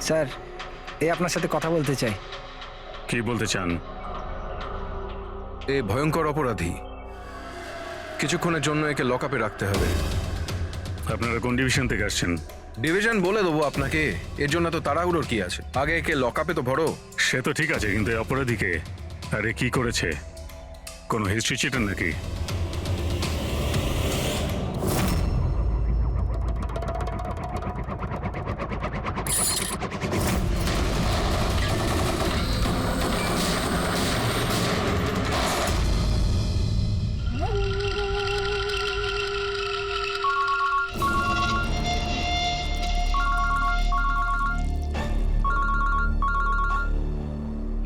Sir, আপনার সাথে কথা বলতে চাই। কি বলতে চান? এ ভয়ঙ্কর অপরাধী, কিছুক্ষণের জন্য একে লকআপে রাখতে হবে। আপনারা কোন ডিভিশন থেকে আসছেন? ডিভিশন বলে দেবো আপনাকে, এর জন্য তো তাড়াহুড়োর কি আছে? আগে একে লকআপে তো ভরো। সে তো ঠিক আছে, কিন্তু এই অপরাধীকে আরে কি করেছে? কোনো হিস্ট্রি চিটার নাকি?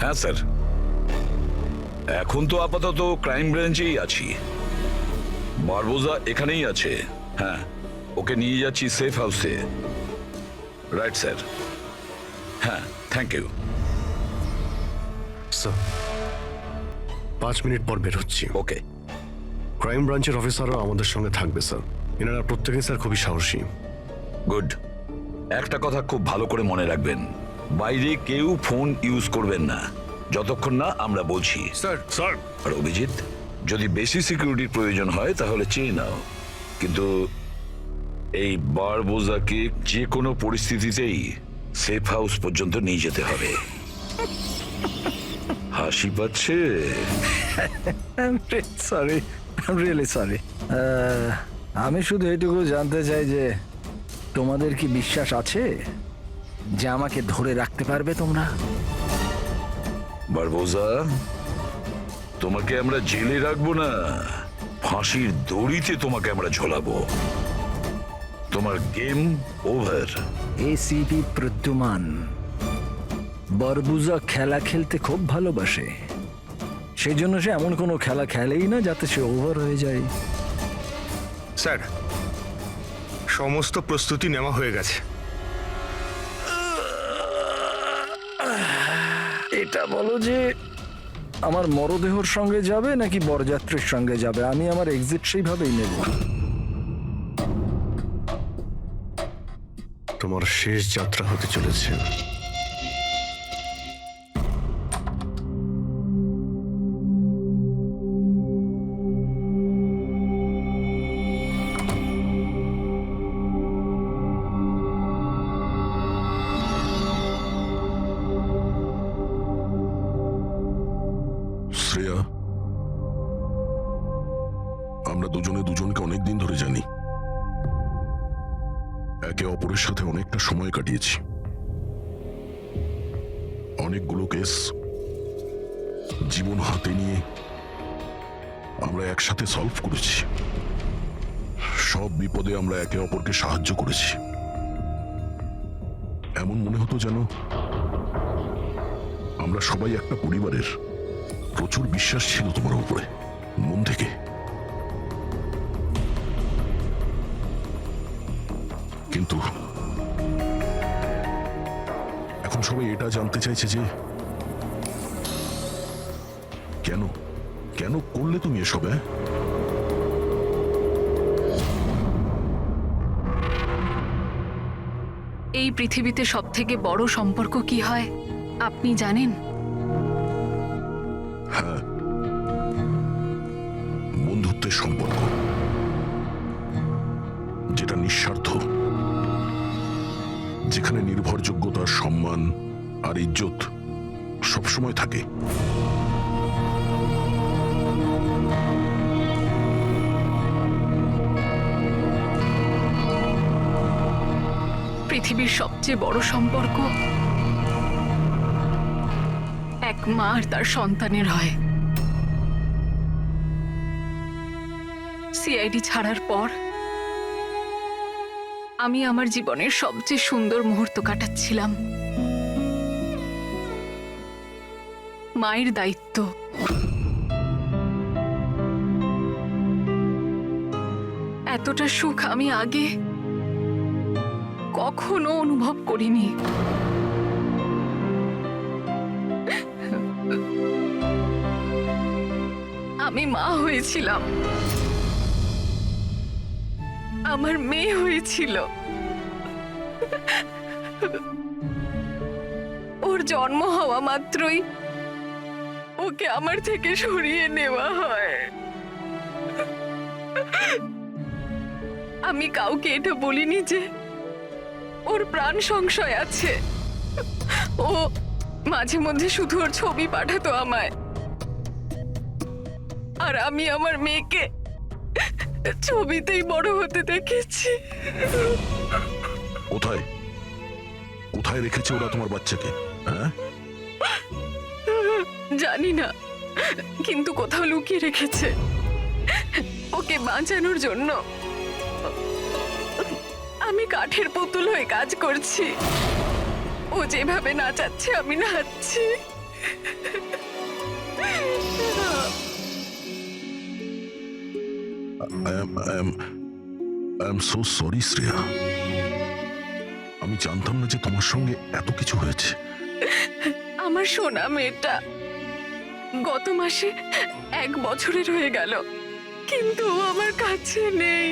হ্যাঁ স্যার, এখন তো আপাতত ক্রাইম ব্রাঞ্চেই আছি। বারবোজা এখানেই আছে। হ্যাঁ, ওকে নিয়ে যাচ্ছি সেফ হাউসে। Right sir. হ্যাঁ, থ্যাংক ইউ স্যার। 5 মিনিট পর বের হচ্ছি। ওকে। ক্রাইম ব্রাঞ্চের অফিসারও আমাদের সঙ্গে থাকবে স্যার। এনারা প্রত্যেকেই স্যার খুবই সাহসী। গুড। একটা কথা খুব ভালো করে মনে রাখবেন, বাইরে কেউ ফোন ইউজ করবেন না যতক্ষণ না আমরা বলছি। স্যার, স্যার, আর অভিজিৎ, যদি বেশি সিকিউরিটির প্রয়োজন হয় তাহলে চেয়ে নাও, কিন্তু এই বারবোজাকে যে কোনো পরিস্থিতিতেই সেফ হাউস পর্যন্ত নিয়ে যেতে হবে। হাসি পাচ্ছে? Sorry, really sorry. আমি শুধু এইটুকু জানতে চাই যে তোমাদের কি বিশ্বাস আছে যে আমাকে ধরে রাখতে পারবে তোমরা? বারবোজা, তোমাকে আমরা জেলে রাখবো না, ফাঁসির দড়িতে তোমাকে আমরা ঝোলাবো। তোমার গেম ওভার। এসিপি প্রদ্যুমান বারবুজা খেলা খেলতে খুব ভালোবাসে, সেই জন্য সে এমন কোনো খেলা খেলেই না যাতে সে ওভার হয়ে যায়। স্যার, সমস্ত প্রস্তুতি নেওয়া হয়ে গেছে। এটা বলো যে আমার মরদেহর সঙ্গে যাবে নাকি বরযাত্রীর সঙ্গে যাবে? আমি আমার এক্সিট সেইভাবেই নেব। তোমার শেষ যাত্রা হতে চলেছে। শ্রেয়া, আমরা দুজনে দুজনকে অনেকদিন ধরে জানি, একে অপরের সাথে অনেকটা সময় কাটিয়েছি। অনেকগুলো কেস জীবন হাতে নিয়ে আমরা একসাথে সলভ করেছি। সব বিপদে আমরা একে অপরকে সাহায্য করেছি। এমন মনে হতো যেন আমরা সবাই একটা পরিবারের। প্রচুর বিশ্বাস ছিল তোমার উপরে, মন থেকে। কিন্তু এখন সবাই এটা জানতে চাইছে যে কেন কেন করলে তুমি এসব? এই পৃথিবীতে সবথেকে বড় সম্পর্ক কি হয় আপনি জানেন? হ্যাঁ, বন্ধুত্বের সম্পর্ক, যেটা নিঃস্বার্থ, যেখানে নির্ভরযোগ্যতা, সম্মান আর ইজ্জত সবসময় থাকে। পৃথিবীর সবচেয়ে বড় সম্পর্ক এক মা আর তার সন্তানের হয়। সিআইডি ছাড়ার পর আমি আমার জীবনের সবচেয়ে সুন্দর মুহূর্ত কাটাচ্ছিলাম। মায়ের দায়িত্ব, এতটা সুখ আমি আগে কখনো অনুভব করিনি। আমি মা হয়েছিলাম, আমার মেয়ে হয়েছিল, জন্ম হওয়া মাত্রই ওকে আমার থেকে সরিয়ে নেওয়া হয়। আমি কাউকে এটা বলিনি যে ওর প্রাণ সংশয় আছে। ও মাঝে মধ্যে শুধু ওর ছবি পাঠাতো আমায়, আর আমি আমার মেয়েকে ছবিতেই বড় হতে দেখেছি। কোথায় কোথায় রেখেছে ওরা তোমার বাচ্চাকে? হ্যাঁ, জানি না, কিন্তু কোথাও লুকিয়ে রেখেছে ওকে বাঁচানোর জন্য। আমি কাঠের পুতুল হয়ে কাজ করছি, ও যেভাবে নাচাচ্ছে আমি নাচছি। I am so sorry Shreya. আমি জানতাম না যে তোমার সঙ্গে এত কিছু হয়েছে। আমার সোনা মেয়েটা গত মাসে 1 বছরের হয়ে গেল, কিন্তু ও আমার কাছে নেই।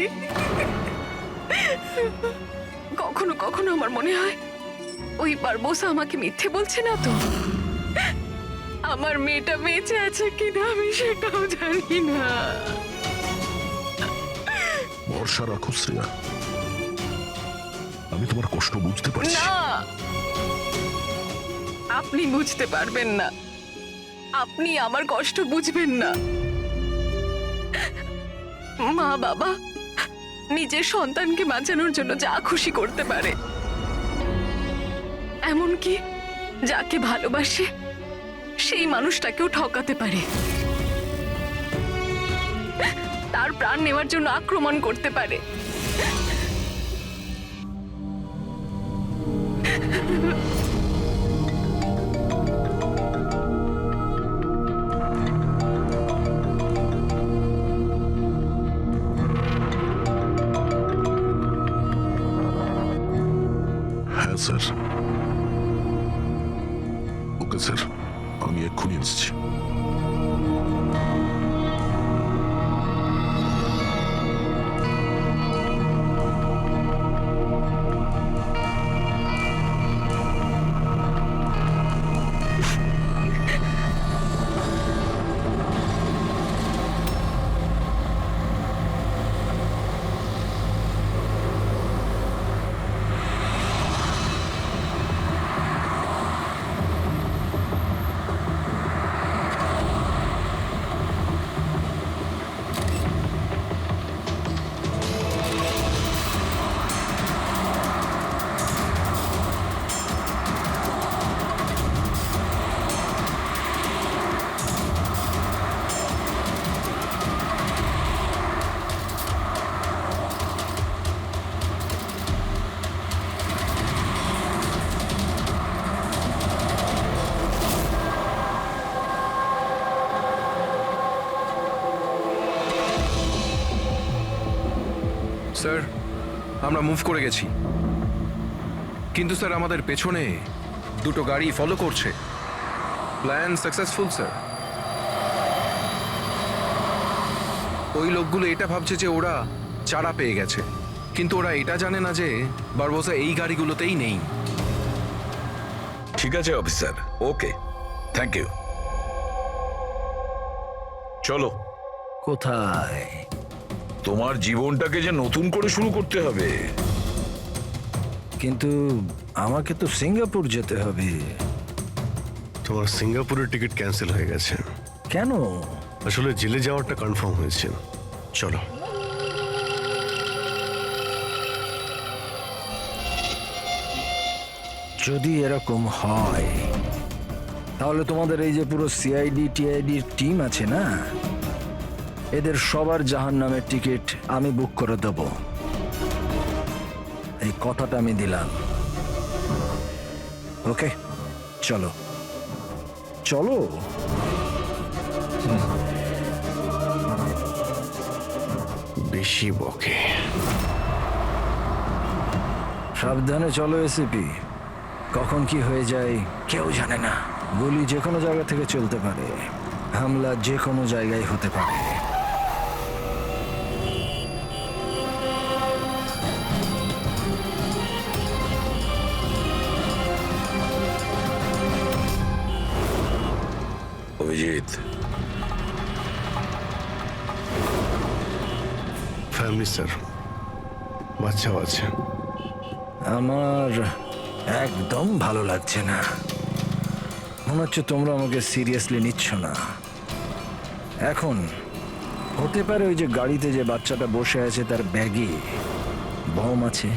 কখনো কখনো আমার মনে হয় ওই বারবোসা আমাকে মিথ্যে বলছে না তো। আমার মেয়েটা বেঁচে আছে কিনা আমি সেটাও জানি না। ভরসা রাখো শ্রেয়া, আমি তোমার কষ্ট বুঝতে পারছি। না, আপনি বুঝতে পারবেন না, আপনি আমার কষ্ট বুঝবেন না। মা বাবা নিজের সন্তানকে বাঁচানোর জন্য যা খুশি করতে পারে, এমনকি যাকে ভালোবাসে সেই মানুষটাকেও ঠকাতে পারে, তার প্রাণ নেওয়ার জন্য আক্রমণ করতে পারে। হ্যাঁ স্যার। ওকে স্যার, আমি এক্ষুনি আসছি। স্যার, আমরা মুভ করে গেছি, কিন্তু স্যার আমাদের পেছনে 2টো গাড়ি ফলো করছে। Plan successful sir. ওই লোকগুলো এটা ভাবছে যে ওরা চারা পেয়ে গেছে, কিন্তু ওরা এটা জানে না যে বারবোসা এই গাড়িগুলোতেই নেই। ঠিক আছে অফিসার, ওকে, থ্যাংক ইউ। চলো, কোথায়? তোমার জীবনটাকে যে নতুন করে শুরু করতে হবে। কিন্তু আমাকে তো সিঙ্গাপুর যেতে হবে। তোমার সিঙ্গাপুরের টিকিট ক্যান্সেল হয়ে গেছে। কেন? আসলে জেলে যাওয়াটা কনফার্ম হয়েছে। চলো। যদি এরকম হয় তাহলে তোমাদের এই যে পুরো সিআইডি টিআইডির টিম আছে না, এদের সবার জাহান্নামের টিকিট আমি বুক করে দেব। এই কথাটা আমি দিলাম। ওকে, চলো চলো। বেশি বকে। সাবধানে চলো এসিপি, কখন কি হয়ে যায় কেউ জানে না। গুলি যে কোনো জায়গা থেকে চলতে পারে, হামলা যে কোনো জায়গায় হতে পারে। ফ্যামিলি স্যার, বাচ্চাও আছে। আমার একদম ভালো লাগছে না। মনে হচ্ছে তোমরা আমাকে সিরিয়াসলি নিচ্ছ না। এখন হতে পারে ওই যে গাড়িতে যে বাচ্চাটা বসে আছে তার ব্যাগে বম আছে।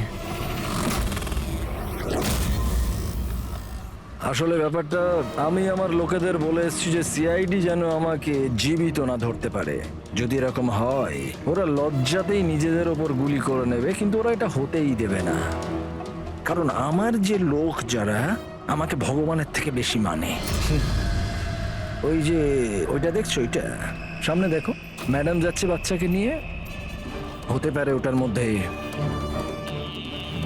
আসলে ব্যাপারটা আমি আমার লোকেদের বলে এসেছি যে সিআইডি যেন আমাকে জীবিত না ধরতে পারে। যদি এরকম হয় ওরা লজ্জাতেই নিজেদের ওপর গুলি করে নেবে, কিন্তু ওরা এটা হতেই দেবে না। কারণ আমার যে লোক যারা আমাকে ভগবানের থেকে বেশি মানে। ওই যে ওইটা দেখছো, ওইটা সামনে দেখো, ম্যাডাম যাচ্ছে বাচ্চাকে নিয়ে। হতে পারে ওটার মধ্যে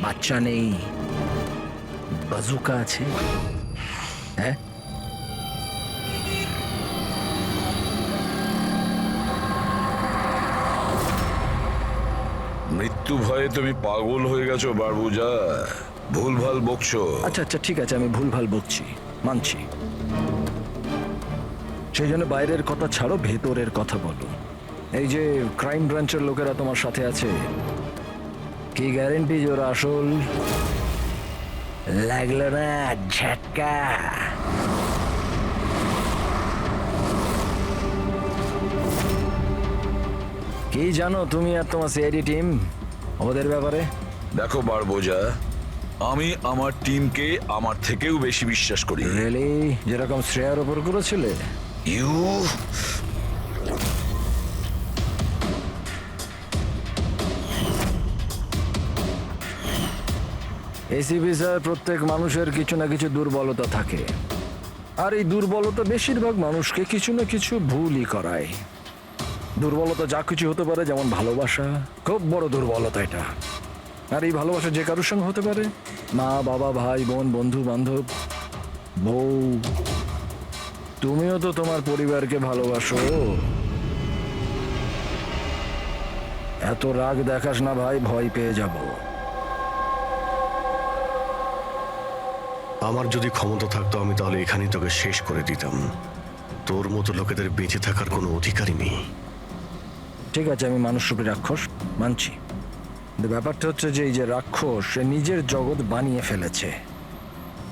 বাচ্চা নেই, বাজুকা আছে। হ্যাঁ, মৃত্যু ভয়ে তুমি পাগল হয়ে গেছো বারবুজা, ভুলভাল বকছো। আচ্ছা আচ্ছা ঠিক আছে, আমি ভুলভাল বকছি, মানছি। সেই জন্য বাইরের কথা ছাড়ো, ভেতরের কথা বলো। এই যে ক্রাইম ব্রাঞ্চের লোকেরা তোমার সাথে আছে, কি গ্যারেন্টি যে ওরা আসল? লাগলো না ঝটকা? কি জানো তুমি আর তোমার সিআইডি টিম ওদের ব্যাপারে? দেখো বারবোজা, আমি আমার টিমকে আমার থেকেও বেশি বিশ্বাস করি। রিয়েলি? যেরকম শ্রেয়ার ওপর করেছিলে? ইউ এসিপি স্যার, প্রত্যেক মানুষের কিছু না কিছু দুর্বলতা থাকে, আর এই দুর্বলতা বেশিরভাগ মানুষকে কিছু না কিছু ভুলই করায়। দুর্বলতা যা কিছু হতে পারে, যেমন ভালোবাসা, খুব বড় দুর্বলতা এটা। আর এই ভালোবাসা যে কারোর সঙ্গে হতে পারে, মা বাবা, ভাই বোন, বন্ধু বান্ধব, বউ। তুমিও তো তোমার পরিবারকে ভালোবাসো। এত রাগ দেখাস না ভাই, ভয় পেয়ে যাব। আমার যদি ক্ষমতা থাকতো আমি তাহলে এখানেই তোকে শেষ করে দিতাম। তোর মতো লোকেদের বেঁচে থাকার কোনো অধিকারই নেই। ঠিক আছে, আমি মানুষরূপী রাক্ষস মানছি, কিন্তু ব্যাপারটা হচ্ছে যে এই যে রাক্ষস, সে নিজের জগৎ বানিয়ে ফেলেছে,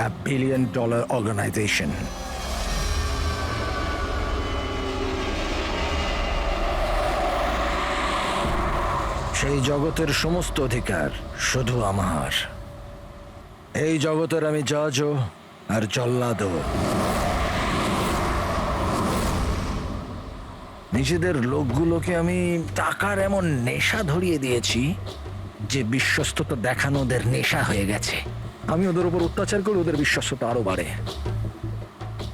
$1 বিলিয়ন অর্গানাইজেশন। সেই জগতের সমস্ত অধিকার শুধু আমার। এই জগতের আমি জজও আর জল্লাদও। নিজেদের লোকগুলোকে আমি টাকার এমন নেশা ধরিয়ে দিয়েছি যে বিশ্বস্ততা দেখানো ওদের নেশা হয়ে গেছে। আমি ওদের উপর অত্যাচার করি, ওদের বিশ্বস্ততা আরো বাড়ে।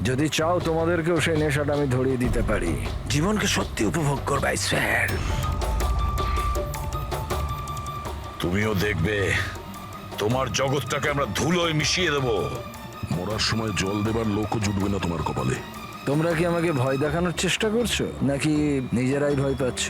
যদি চাও তোমাদেরকেও সেই নেশাটা আমি ধরিয়ে দিতে পারি, জীবনকে সত্যি উপভোগ করবে, আই স্যার। তুমিও দেখবে তোমার জগৎটাকে আমরা ধুলোয় মিশিয়ে দেবো। মরার সময় জল দেবার লোকও জুটবে না তোমার কপালে। তোমরা কি আমাকে ভয় দেখানোর চেষ্টা করছো, নাকি নিজেরাই ভয় পাচ্ছ?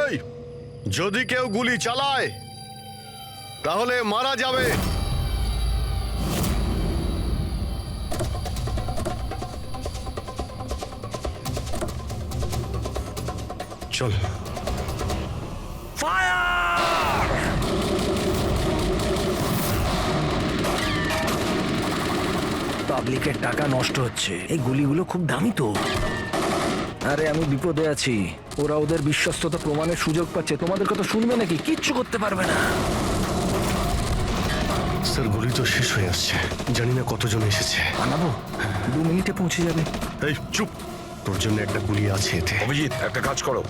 এই, যদি কেউ গুলি চালায় তাহলে মারা যাবে। চল। পাবলিকের টাকা নষ্ট হচ্ছে, এই গুলিগুলো খুব দামি তো। আরে আমি বিপদে আছি, ওরা ওদের বিশ্বস্ততা প্রমাণের সুযোগ পাচ্ছে। তোমাদের কথা শুনবে নাকি? কিচ্ছু করতে পারবে না। স্যার, গুলি তো শেষ হয়ে আসছে, জানি না কতজন এসেছে। আনাবো, 2 মিনিটে পৌঁছে যাবে। এই চুপ, তোর জন্য একটা গুলি আছে এতে। অভিজিৎ, একটা কাজ করো,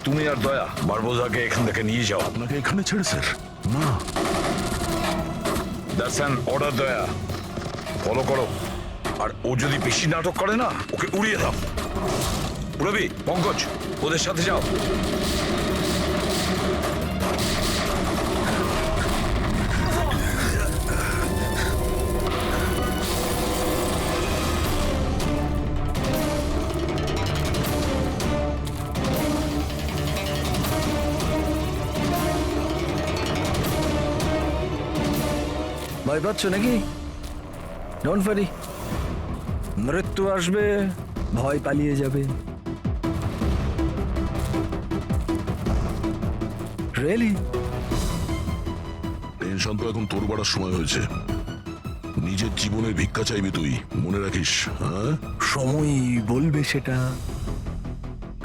তুমি আর দয়া বারবোজাকে এখান থেকে নিয়ে যাও। আপনাকে এখানে ছেড়ে স্যার? না, দ্যাটস অ্যান অর্ডার দয়া, ফলো করো। আর ও যদি বেশি নাটক করে না, ওকে উড়িয়ে দাও। রবি, পঙ্কজ, ওদের সাথে যাও। ভয় পাচ্ছ নাকি? ডোন্ট ওয়ারি, মৃত্যু আসবে, ভয় পালিয়ে যাবে। রিয়েলি? টেনশন তো এখন তোর বাড়ার সময় হয়েছে। নিজের জীবনের ভিক্ষা চাইবি তুই, মনে রাখিস। হ্যাঁ, সময়ই বলবে সেটা।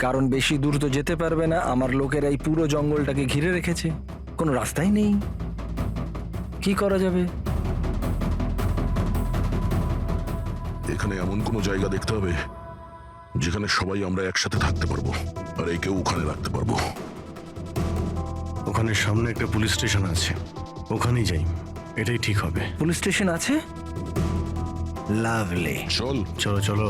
কারণ বেশি দূর তো যেতে পারবে না, আমার লোকেরা এই পুরো জঙ্গলটাকে ঘিরে রেখেছে, কোনো রাস্তাই নেই। কি করা যাবে? এখানে এমন কোনো জায়গা দেখতে হবে যেখানে সবাই আমরা একসাথে থাকতে পারবো, আর একেও ওখানে রাখতে পারবো। ওখানে সামনে একটা পুলিশ স্টেশন আছে, ওখানেই যাই, এটাই ঠিক হবে। পুলিশ স্টেশন আছে? লাভলি। চল। চলো চলো।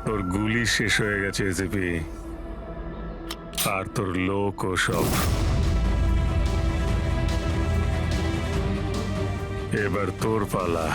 তোর গুলি শেষ হয়ে গেছে এসিপি, আর তোর লোক ও সব। এবার তোর পালা।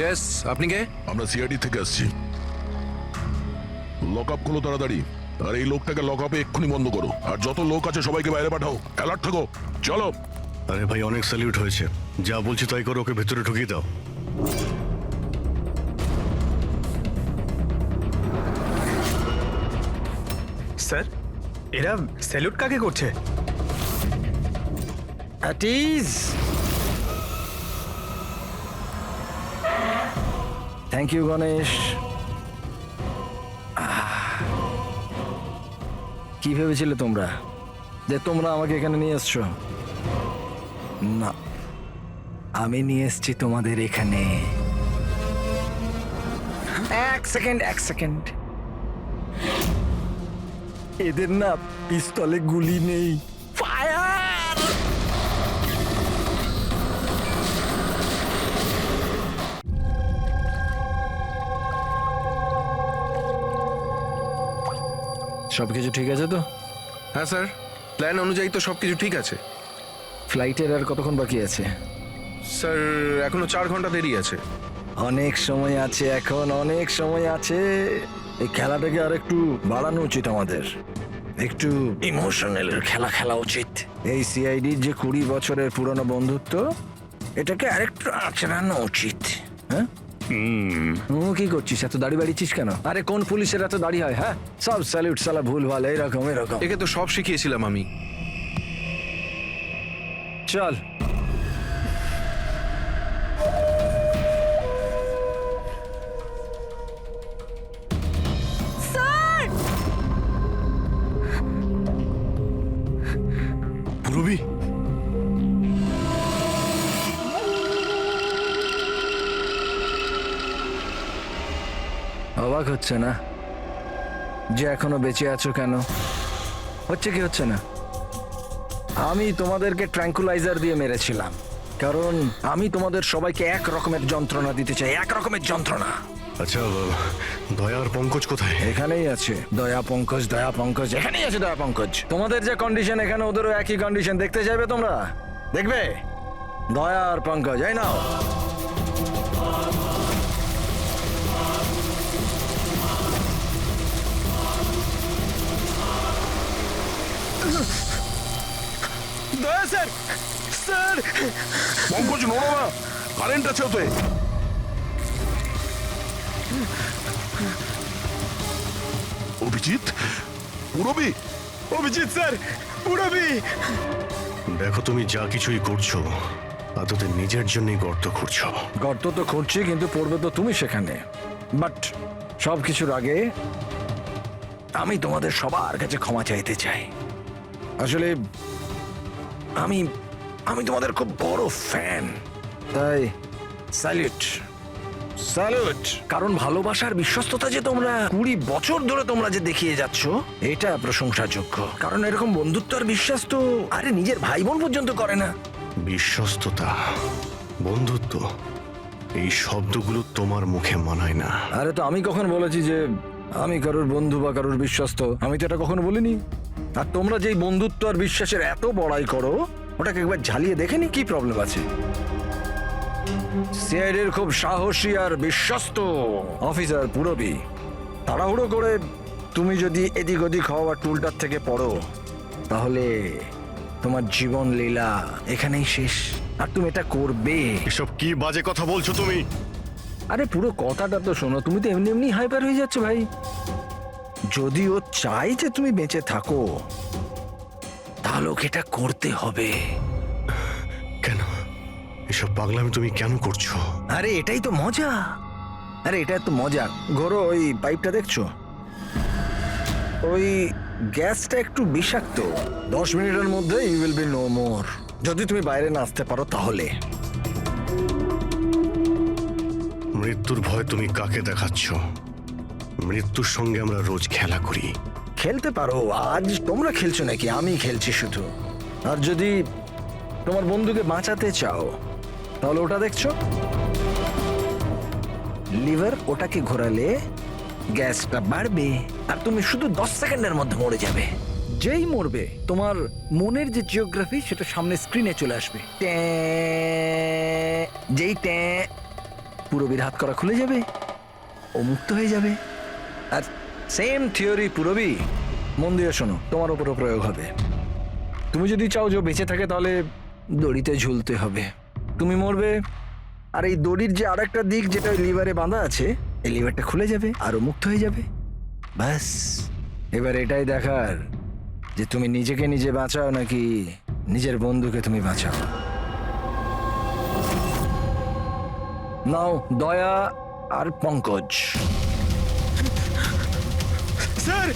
ইয়েস, আপনি কে? আমরা সিআইডি থেকে আসছি। লক আপ করো তাড়াতাড়ি, আর এই লোকটাকে লক আপে এক্ষুনি বন্ধ করো, আর যত লোক আছে সবাইকে বাইরে পাঠাও। অ্যালার্ট থাকো। চলো। আরে ভাই, অনেক স্যালিউট হয়েছে, যা বলছি তাই করো, ওকে ভেতরে ঢুকিয়ে দাও। স্যার, এরা স্যালুট কাকে করছে? Thank you Ganesh. কি ভেবেছিলে তোমরা যে তোমরা আমাকে এখানে নিয়ে এসছো? না, আমি নিয়ে এসছি তোমাদের এখানে। এক সেকেন্ড। এদের না পিস্তলে গুলি নেই। ফায়ার! সবকিছু ঠিক আছে তো? হ্যাঁ স্যার, প্ল্যান অনুযায়ী তো সবকিছু ঠিক আছে। ফ্লাইটের আর কতক্ষণ বাকি আছে? স্যার, এখনো 4 ঘন্টা দেরি আছে। অনেক সময় আছে, এখন অনেক সময় আছে। এই খেলাটাকে আর একটু বাড়ানো উচিত আমাদের, একটু ইমোশনাল খেলা উচিত। এই সিআইডির যে 20 বছরের পুরনো বন্ধুত্ব, এটাকে আরেকটু আচড়ানো উচিত। হ্যাঁ, কি করছিস? এত দাড়ি বাড়িছিস কেন? আরে কোন পুলিশের এত দাড়ি হয়? হ্যাঁ, সব স্যালুট সালা ভুল ভাল এরকম। একে তো সব শিখিয়েছিলাম আমি। চল। রবি, অবাক হচ্ছে না যে এখনো বেঁচে আছো? কেন হচ্ছে? কি হচ্ছে না? আমি তোমাদেরকে ট্র্যাঙ্কুলাইজার দিয়ে মেরেছিলাম, কারণ আমি তোমাদের সবাইকে এক রকমের যন্ত্রণা দিতে চাই, এক রকমের যন্ত্রণা। আচ্ছা দয়া আর পঙ্কজ কোথায়? এখানেই আছে দয়া পঙ্কজ এখানেই আছে দয়া পঙ্কজ। তোমাদের যে কন্ডিশন এখানে ওদেরও একই কন্ডিশন। দেখতে চাইবে তোমরা? দেখবে? দয়া আর পঙ্কজ, এই নাও। দয়া স্যার, স্যার পঙ্কজ নড়ো না, কারেন্ট আছে ওতে। অভিজিৎ, পুরবি, অভিজিৎ স্যার, পুরবি। দেখো তুমি যা কিছুই করছো আদতে নিজের জন্যই গর্ত খুঁড়ছো। গর্ত তো খুঁড়ছি, কিন্তু পড়বে তো তুমি সেখানে। বাট সব কিছুর আগে আমি তোমাদের সবার কাছে ক্ষমা চাইতে চাই। আসলে আমি আমি তোমাদের খুব বড় ফ্যান, তাই স্যালুট স্যালুট। কারণ ভালোবাসার বিশ্বস্ততা যে তোমরা 20 বছর ধরে তোমরা যে দেখিয়ে যাচ্ছ, এটা প্রশংসাযোগ্য। কারণ এরকম বন্ধুত্ব আর বিশ্বাস তো আরে নিজের ভাই বোন পর্যন্ত করে না। বিশ্বস্ততা, বন্ধুত্ব, এই শব্দগুলো তোমার মুখে মানায় না। আরে তো আমি কখন বলেছি যে আমি কারোর বন্ধু বা কারোর বিশ্বস্ত? আমি তো এটা কখনো বলিনি। আর তোমরা যেই বন্ধুত্ব আর বিশ্বাসের এত বড়াই করো, ওটাকে একবার ঝালিয়ে দেখেনি কি প্রবলেম আছে? সিআইডির খুব সাহসী আর বিশ্বস্ত অফিসার পুরবি, তাড়াহুড়ো করে তুমি যদি এদিক ওদিক হওয়া টুলটার থেকে পড়ো, তাহলে তোমার জীবন লীলা এখানেই শেষ। আর তুমি এটা করবে। এসব কি বাজে কথা বলছো তুমি? আরে পুরো কথাটা তো শোনো। তুমি তো এমনি এমনি হাইপার হয়ে যাচ্ছ ভাই। যদি ও চাই যে তুমি বেঁচে থাকো, তাহলে ওকে এটা করতে হবে। কেন এসব পাগলামি তুমি কেন করছো? আরে এটাই তো মজা। আরে এটা তো মজা। ঘোরো, ওই পাইপটা দেখছো? ওই গ্যাসটা একটু বিষাক্ত। 10 মিনিটের মধ্যে you will be no more. যদি তুমি বাইরে না আসতে পারো তাহলে। মৃত্যুর ভয় তুমি কাকে দেখাচ্ছ? মৃত্যুর সঙ্গে আমরা রোজ খেলা করি। খেলতে পারো। আজ তোমরা খেলছো নাকি? আমি খেলছি শুধু। আর যদি তোমার বন্ধুকে বাঁচাতে চাও, তাহলে ওটা দেখছো লিভার, ওটাকে ঘোরালে গ্যাসটা বাড়বে আর তুমি শুধু 10 সেকেন্ডের মধ্যে মরে যাবে। যেই মরবে তোমার মনের যে জিওগ্রাফি সেটা সামনে স্ক্রিনে চলে আসবে। যেই পুরবীর হাত করা খুলে যাবে, ও মুক্ত হয়ে যাবে। আর সেম থিওরি পুরবি, মন দিয়ে শোনো, তোমার উপরও প্রয়োগ হবে। তুমি যদি চাও যে ও বেঁচে থাকে, তাহলে দড়িতে ঝুলতে হবে। তুমি মরবে, আর এই দড়ির যে আরেকটা দিক যেটা ওই লিভারে বাঁধা আছে, এই লিভারটা খুলে যাবে আর ও মুক্ত হয়ে যাবে। ব্যাস, এবার এটাই দেখার যে তুমি নিজেকে নিজে বাঁচাও নাকি নিজের বন্ধুকে তুমি বাঁচাও। নাও দয়া আর পঙ্কজ। স্যার,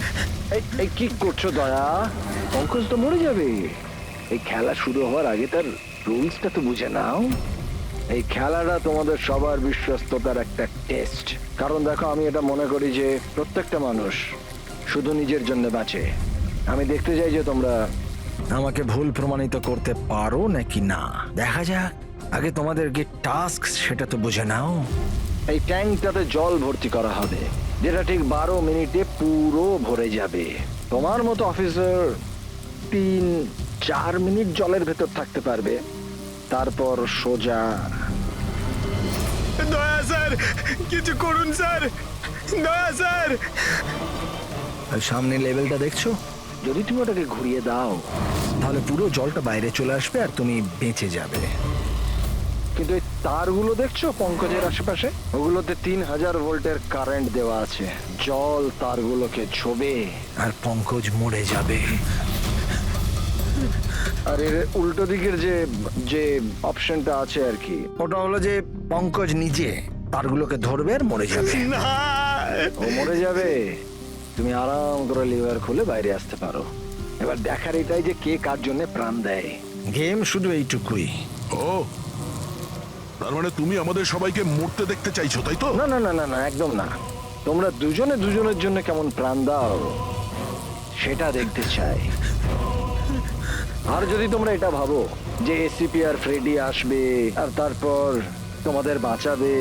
এই কি করছো দয়া? পঙ্কজ তো মরে যাবে। এই খেলা শুরু হওয়ার আগে তার রুলসটা তো বুঝে নাও। এই খেলাটা তোমাদের সবার বিশ্বস্ততার একটা টেস্ট। কারণ দেখো, আমি এটা মনে করি যে প্রত্যেকটা মানুষ শুধু নিজের জন্য বাঁচে। আমি দেখতে চাই যে তোমরা আমাকে ভুল প্রমাণিত করতে পারো নাকি না। দেখা যাক। আগে তোমাদেরকে টাস্ক সেটা তো বুঝে নাও। এই ট্যাঙ্কটাতে জল ভর্তি করা হবে, যেটা ঠিক 12 মিনিটে পুরো ভরে যাবে। তোমার মতো অফিসার 3-4 মিনিট জলের ভেতর থাকতে পারবে, তারপর সোজা। দয়া স্যার, কিছু করুন স্যার, দয়া স্যার। সামনে লেভেলটা দেখছো? যদি তুমি ওটাকে ঘুরিয়ে দাও, তাহলে পুরো জলটা বাইরে চলে আসবে আর তুমি বেঁচে যাবে। কিন্তু এই তারগুলো দেখছো পঙ্কজের আশেপাশে, ওগুলোতে 3000 ভোল্টের কারেন্ট দেওয়া আছে। জল তারগুলোকে ছোবে আর পঙ্কজ মরে যাবে। আর এর উল্টো দিকের যে যে অপশনটা আছে আর কি, ওটা হলো যে পঙ্কজ নিজে তারগুলোকে ধরবে আর মরে যাবে। না, ও মরে যাবে, তুমি আরাম করে লিভার খুলে বাইরে আসতে পারো। এবার দেখার এটাই যে কে কার জন্য প্রাণ দেয়। গেম শুধু এইটুকুই। ও, তার মানে তুমি আমাদের সবাইকে মরতে দেখতে চাইছো, তাই তো? না না না না না, একদম না। তোমরা দুজনে দুজনের জন্য কেমন প্রাণ দাও সেটা দেখতে চাই। আর যদি তোমরা এটা ভাবো যে এসিপি আর ফ্রেডি আসবে আর তারপর তোমাদের বাঁচাবে,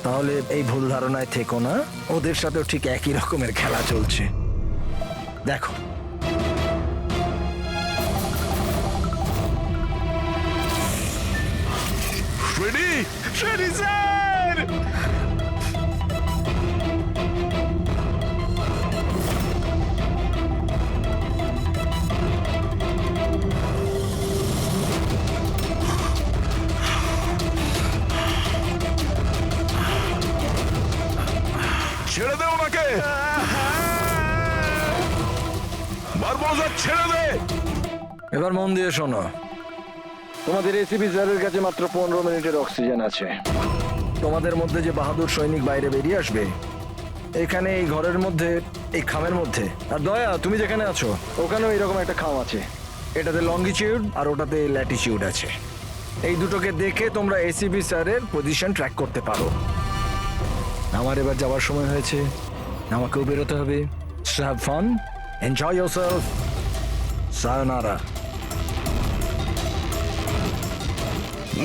তাহলে এই ভুল ধারণায় থেকো না, ওদের সাথেও ঠিক একই রকমের খেলা চলছে। দেখো, রেডি? ছেড়ে দে ওনাকে, বারবোজা ছেড়ে দে। এবার মন দিয়ে শোনো। তোমাদের এসিপি স্যারের কাছে মাত্র 15 মিনিটের অক্সিজেন আছে। তোমাদের মধ্যে যে বাহাদুর সৈনিক বাইরে বেরিয়ে আসবে, এখানে এই ঘরের মধ্যে, এই খামের মধ্যে। আর দয়া, তুমি যেখানে আছো ওখানেও এরকম একটা খাম আছে। এটাতে লঙ্গিটিউড আর ওটাতে ল্যাটিটিউড আছে। এই দুটোকে দেখে তোমরা এসিপি স্যারের পজিশন ট্র্যাক করতে পারো। আমার এবার যাওয়ার সময় হয়েছে, আমাকেও বেরোতে হবে। So have fun, enjoy yourself, sayonara.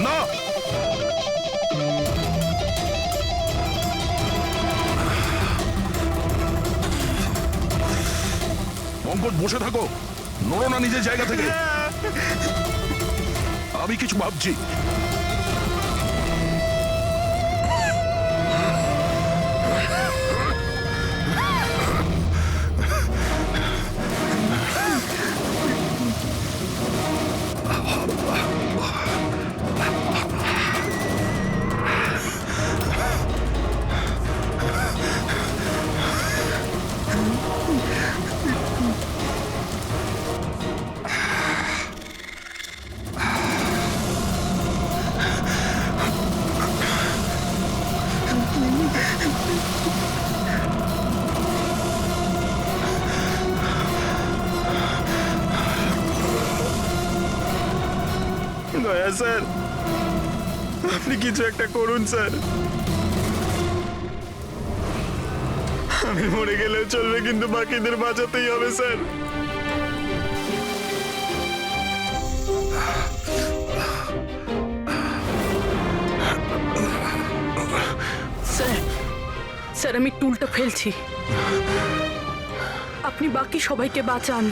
না, পঙ্কজ বসে থাকো, নড়ো না নিজের জায়গা থেকে। আমি কিছু ভাবছি। দয়া স্যার, আপনি কিছু একটা করুন স্যার। আমি মরে গেলেও চলবে, কিন্তু বাকিদের বাঁচাতেই হবে স্যার। স্যার, স্যার আমি টুলটা ফেলছি, আপনি বাকি সবাইকে বাঁচান।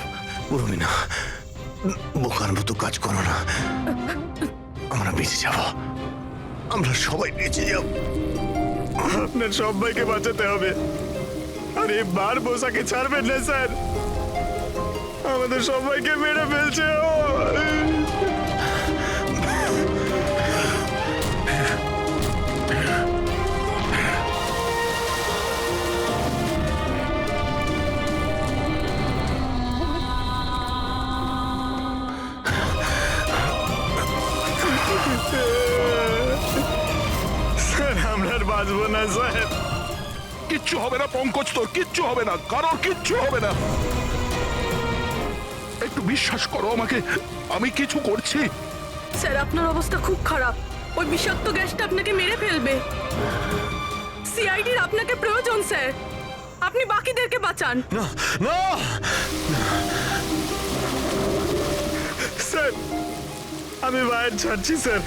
উর্মিনা, বোকার মতো কাজ করো না। আমরা বেঁচে যাব, আমরা সবাই বেঁচে যাব। আপনার সবাইকে বাঁচাতে হবে। আর এই বারবোসাকে ছাড়বেন না স্যার, আমাদের সবাইকে মেরে ফেলছে ও। স্যার আমরা আর বাঁচবো না স্যার। কিচ্ছু হবে না পঙ্কজ, তোর কিচ্ছু হবে না, কারোর কিচ্ছু হবে না। একটু বিশ্বাস করো আমাকে, আমি কিছু করছি। স্যার আপনার অবস্থা খুব খারাপ, ওই বিষাক্ত গ্যাসটা আপনাকে মেরে ফেলবে। সিআইডির আপনাকে প্রয়োজন স্যার, আপনি বাকিদেরকে বাঁচান। না না, স্যার আমি বাইরে ছাড়ছি স্যার।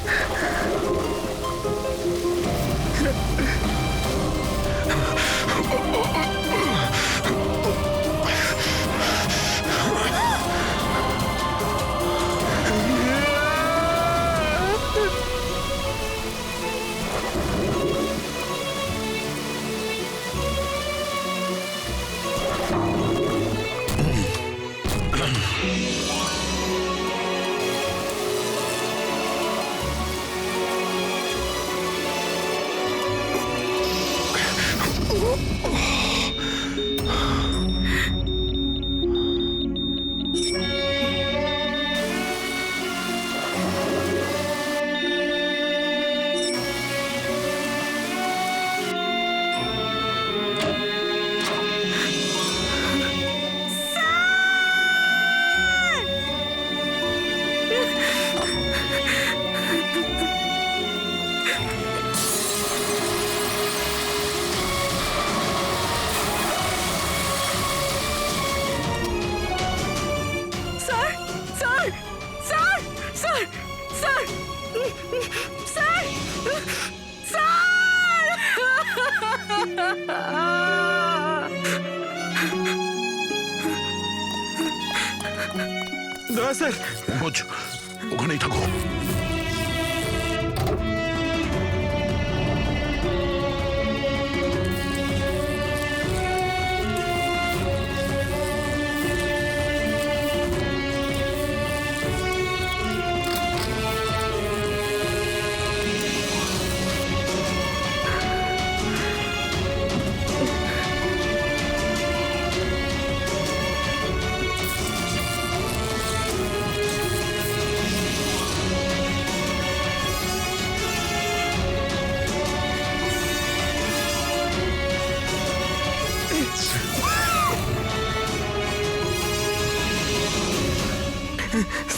স্যার, স্যার, স্যার, দয়া স্যার, পঙ্কজ, ওখানেই থাকো।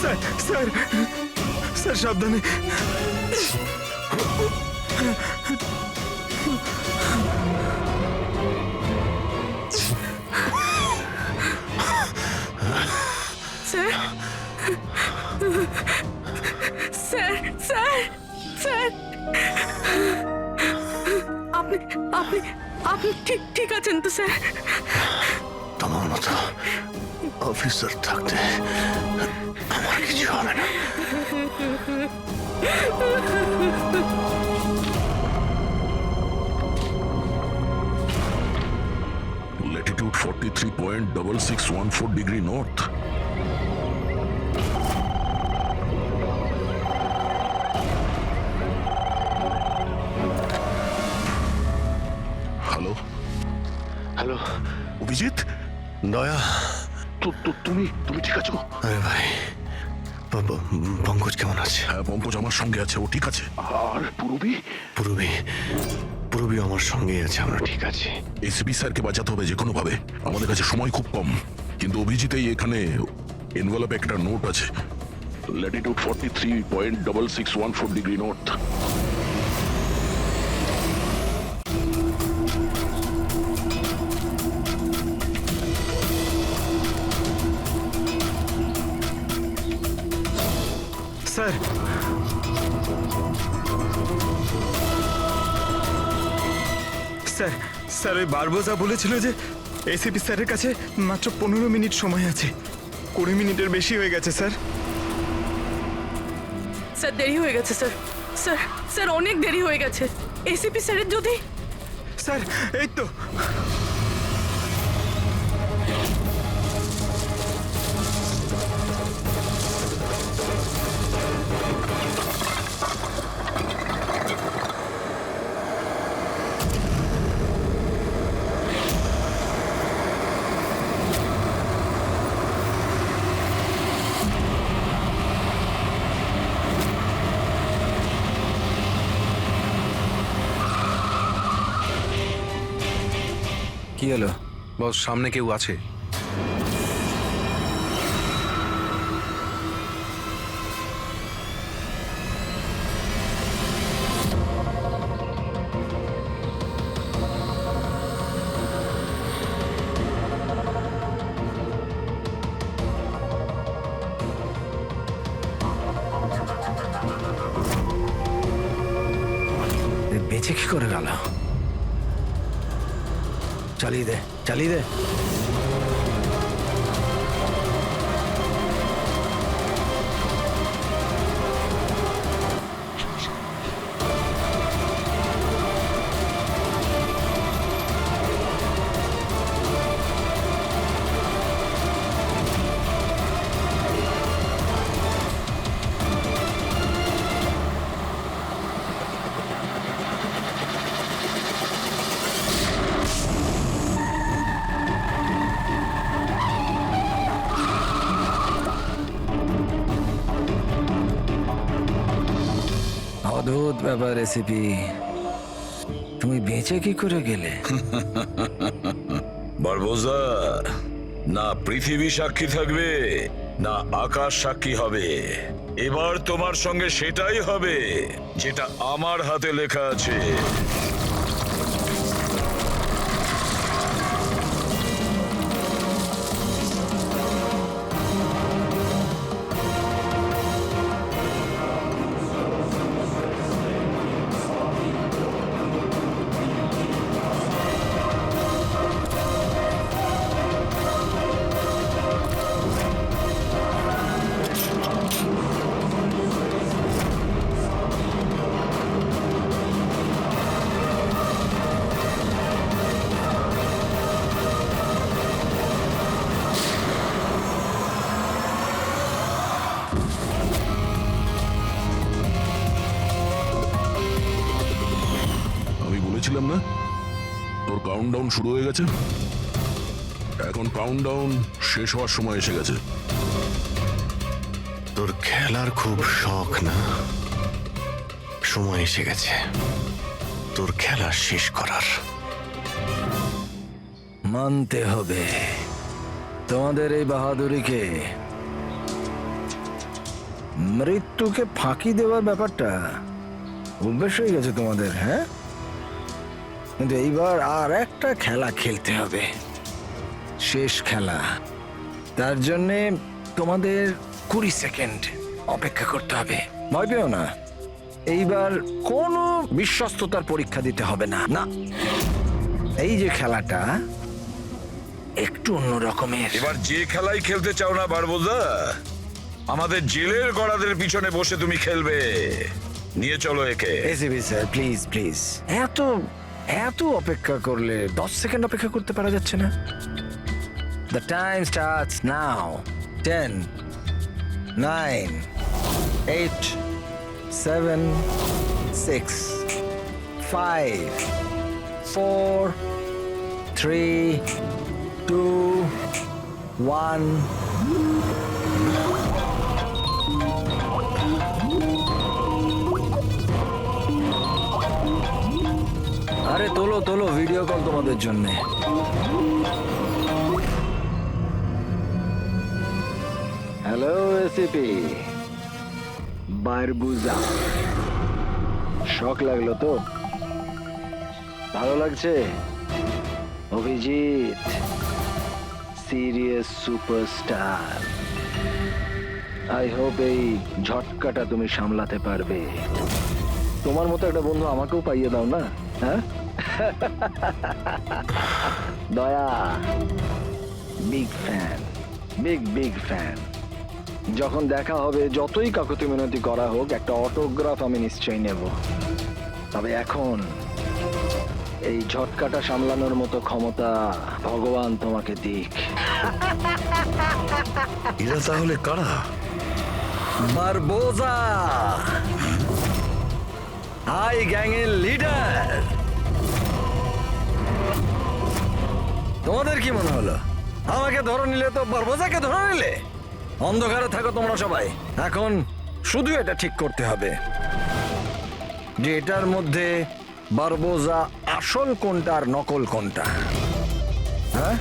স্যার, স্যার, স্যার সাবধানে। স্যার স্যার স্যার স্যার আপনি আপনি আপনি ঠিক ঠিক আছেন তো স্যার? তোমার মতো অফিসার থাকতে আমার কিছু হবে না। Latitude 43.6614 degree north. Hello hello Abhijit, দয়া, তুমি ঠিক আছো? আরে ভাই, পঙ্কজ কেমন আছে? হ্যাঁ, পঙ্কজ আমার সঙ্গে আছে, ও ঠিক আছে। আর পূরবী? পূরবী আমার সঙ্গেই আছে, আমরা ঠিক আছি। এসপি স্যারকে বাঁচাতে হবে যে কোনো ভাবে, আমাদের কাছে সময় খুব কম। কিন্তু অভিজিতেই এখানে এনভেলপে একটা নোট আছে, Latitude 43.6614 degree north. Sir, sir, sir ওই বারবোজা বলেছিল যে এসিপি স্যারের কাছে মাত্র 15 মিনিট সময় আছে। 20 মিনিটের বেশি হয়ে গেছে স্যার। স্যার দেরি হয়ে গেছে স্যার। স্যার স্যার অনেক দেরি হয়ে গেছে। এসিপি স্যারের যদি স্যার এই তো। কি হলো? বস, সামনে কেউ আছে। বেঁচে কি করে গেল? চালিয়ে দে, চালিয়ে দে। অদ্ভুত ব্যাপার রেসিপি, তুমি বেঁচে কি করে গেলে? বারবোজা, না পৃথিবী সাক্ষী থাকবে না আকাশ সাক্ষী হবে। এবার তোমার সঙ্গে সেটাই হবে যেটা আমার হাতে লেখা আছে। আমি বলেছিলাম না তোর কাউন্টডাউন শুরু হয়ে গেছে। এখন কাউন্টডাউন শেষ হওয়ার সময় এসে গেছে। তোর খেলার খুব শখ না? সময় এসে গেছে তোর খেলা শেষ করার। মানতে হবে তোমাদের এই বাহাদুরিকে। মৃত্যুকে ফাঁকি দেওয়ার ব্যাপারটা অভ্যেস হয়ে গেছে তোমাদের, হ্যাঁ? কিন্তু এইবার আর একটা খেলা খেলতে হবে, শেষ খেলা। তার জন্যে তোমাদের 20 সেকেন্ড অপেক্ষা করতে হবে। ভয় পেও না, এইবার কোনো বিশ্বস্ততার পরীক্ষা দিতে হবে না। না, এই যে খেলাটা একটু অন্য রকমের। এবার যে খেলাই খেলতে চাও না বারবোজা, আমাদের জেলের গড়াদের পিছনে বসে তুমি খেলবে। নিয়ে চলো একে। এসিবি স্যার, প্লিজ প্লিজ, এত এত অপেক্ষা করলে 10 সেকেন্ড অপেক্ষা করতে পারা যাচ্ছে না? The time starts now. 10, 9, 8, 7, 6, 5, 4, 3, 2, 1. আরে তোলো তোলো, ভিডিও কল তোমাদের জন্য। হ্যালো এসিপি বারবুজা, শখ লাগলো তো? ভালো লাগছে? Abhijit serious superstar. I hope এই ঝটকাটা তুমি সামলাতে পারবে। তোমার মতো একটা বন্ধু আমাকেও পাইয়ে দাও না, হ্যাঁ? দয়া বিগ ফ্যান, বিগ ফ্যান। যখন দেখা হবে, যতই কাকুতি মিনতি করা হোক, একটা অটোগ্রাফ আমি নিশ্চয়ই নেব। তবে এখন এই ঝটকাটা সামলানোর মতো ক্ষমতা ভগবান তোমাকে দিক। এরা তাহলে কারা? বারবোজা, হাই গ্যাংয়ের লিডার। তোমাদের কি মনে হলো আমাকে ধরে নিলে তো বারবোজাকে ধরে নিলে? অন্ধকারে থাকো তোমরা সবাই। এখন শুধু এটা ঠিক করতে হবে যে এটার মধ্যে বারবোজা আসল কোনটা আর নকল কোনটা। হ্যাঁ,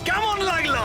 কেমন লাগলো?